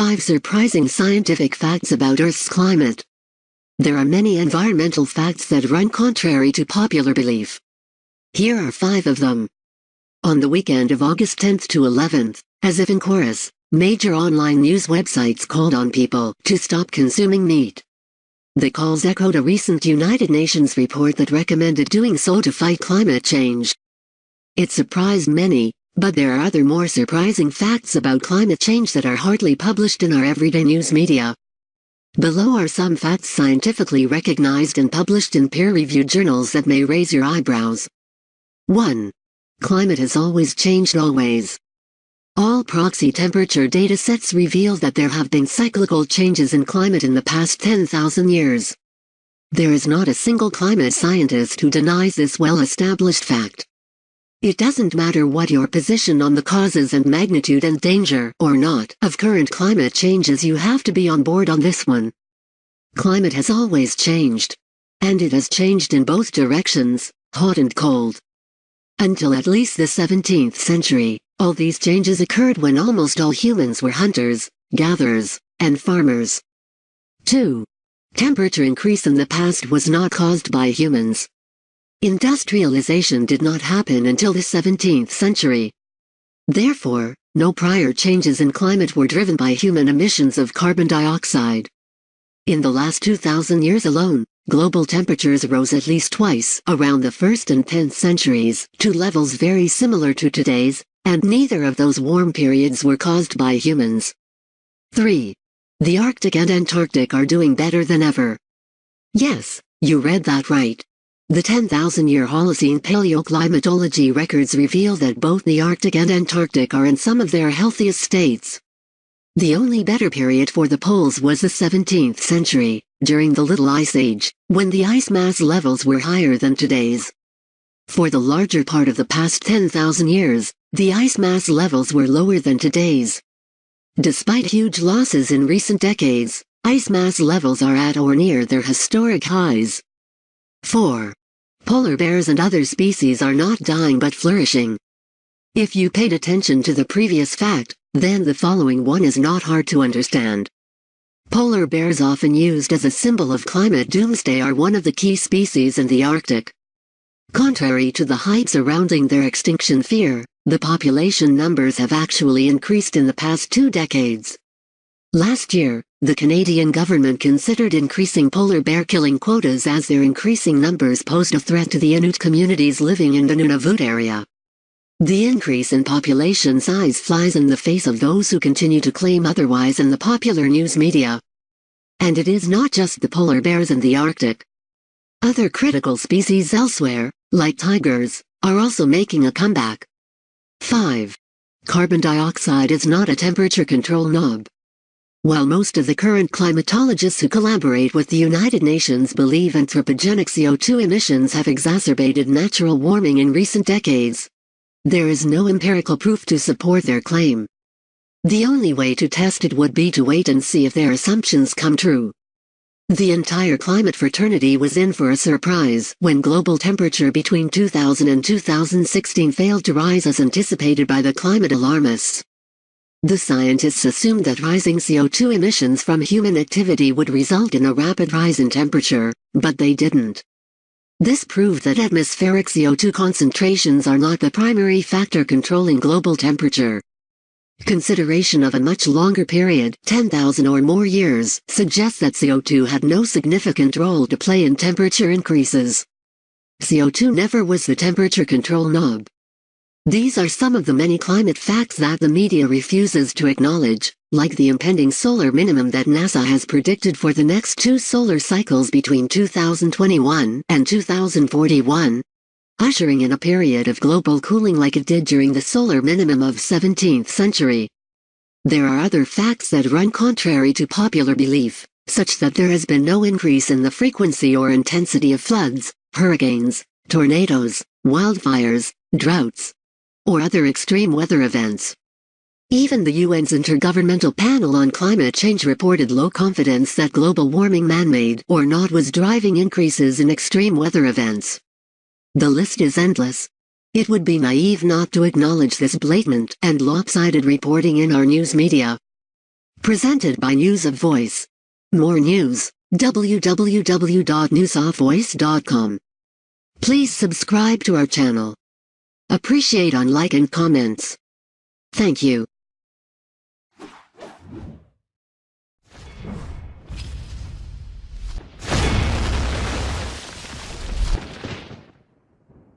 5 surprising scientific facts about Earth's climate. There are many environmental facts that run contrary to popular belief. Here are 5 of them. On the weekend of August 10th to 11th, as if in chorus, major online news websites called on people to stop consuming meat. The calls echoed a recent United Nations report that recommended doing so to fight climate change. It surprised many, but there are other more surprising facts about climate change that are hardly published in our everyday news media. Below are some facts scientifically recognized and published in peer-reviewed journals that may raise your eyebrows. 1. Climate has always changed always. All proxy temperature data sets reveal that there have been cyclical changes in climate in the past 10,000 years. There is not a single climate scientist who denies this well-established fact. It doesn't matter what your position on the causes and magnitude and danger or not of current climate changes, you have to be on board on this one. Climate has always changed. And it has changed in both directions, hot and cold. Until at least the 17th century, all these changes occurred when almost all humans were hunters, gatherers, and farmers. 2. Temperature increase in the past was not caused by humans. Industrialization did not happen until the 17th century. Therefore, no prior changes in climate were driven by human emissions of carbon dioxide. In the last 2,000 years alone, global temperatures rose at least twice around the 1st and 10th centuries to levels very similar to today's, and neither of those warm periods were caused by humans. 3. The Arctic and Antarctic are doing better than ever. Yes, you read that right. The 10,000-year Holocene paleoclimatology records reveal that both the Arctic and Antarctic are in some of their healthiest states. The only better period for the poles was the 17th century, during the Little Ice Age, when the ice mass levels were higher than today's. For the larger part of the past 10,000 years, the ice mass levels were lower than today's. Despite huge losses in recent decades, ice mass levels are at or near their historic highs. 4. Polar bears and other species are not dying but flourishing. If you paid attention to the previous fact, then the following one is not hard to understand. Polar bears, often used as a symbol of climate doomsday, are one of the key species in the Arctic. Contrary to the hype surrounding their extinction fear, the population numbers have actually increased in the past 2 decades. Last year, the Canadian government considered increasing polar bear killing quotas as their increasing numbers posed a threat to the Inuit communities living in the Nunavut area. The increase in population size flies in the face of those who continue to claim otherwise in the popular news media. And it is not just the polar bears in the Arctic. Other critical species elsewhere, like tigers, are also making a comeback. 5. Carbon dioxide is not a temperature control knob. While most of the current climatologists who collaborate with the United Nations believe anthropogenic CO2 emissions have exacerbated natural warming in recent decades, there is no empirical proof to support their claim. The only way to test it would be to wait and see if their assumptions come true. The entire climate fraternity was in for a surprise when global temperature between 2000 and 2016 failed to rise as anticipated by the climate alarmists. The scientists assumed that rising CO2 emissions from human activity would result in a rapid rise in temperature, but they didn't. This proved that atmospheric CO2 concentrations are not the primary factor controlling global temperature. Consideration of a much longer period, 10,000 or more years, suggests that CO2 had no significant role to play in temperature increases. CO2 never was the temperature control knob. These are some of the many climate facts that the media refuses to acknowledge, like the impending solar minimum that NASA has predicted for the next 2 solar cycles between 2021 and 2041, ushering in a period of global cooling like it did during the solar minimum of 17th century. There are other facts that run contrary to popular belief, such that there has been no increase in the frequency or intensity of floods, hurricanes, tornadoes, wildfires, droughts, or other extreme weather events. Even the UN's Intergovernmental Panel on Climate Change reported low confidence that global warming, man-made or not, was driving increases in extreme weather events. The list is endless. It would be naive not to acknowledge this blatant and lopsided reporting in our news media. Presented by News of Voice. More news, www.newsofvoice.com. Please subscribe to our channel. Appreciate on like and comments. Thank you.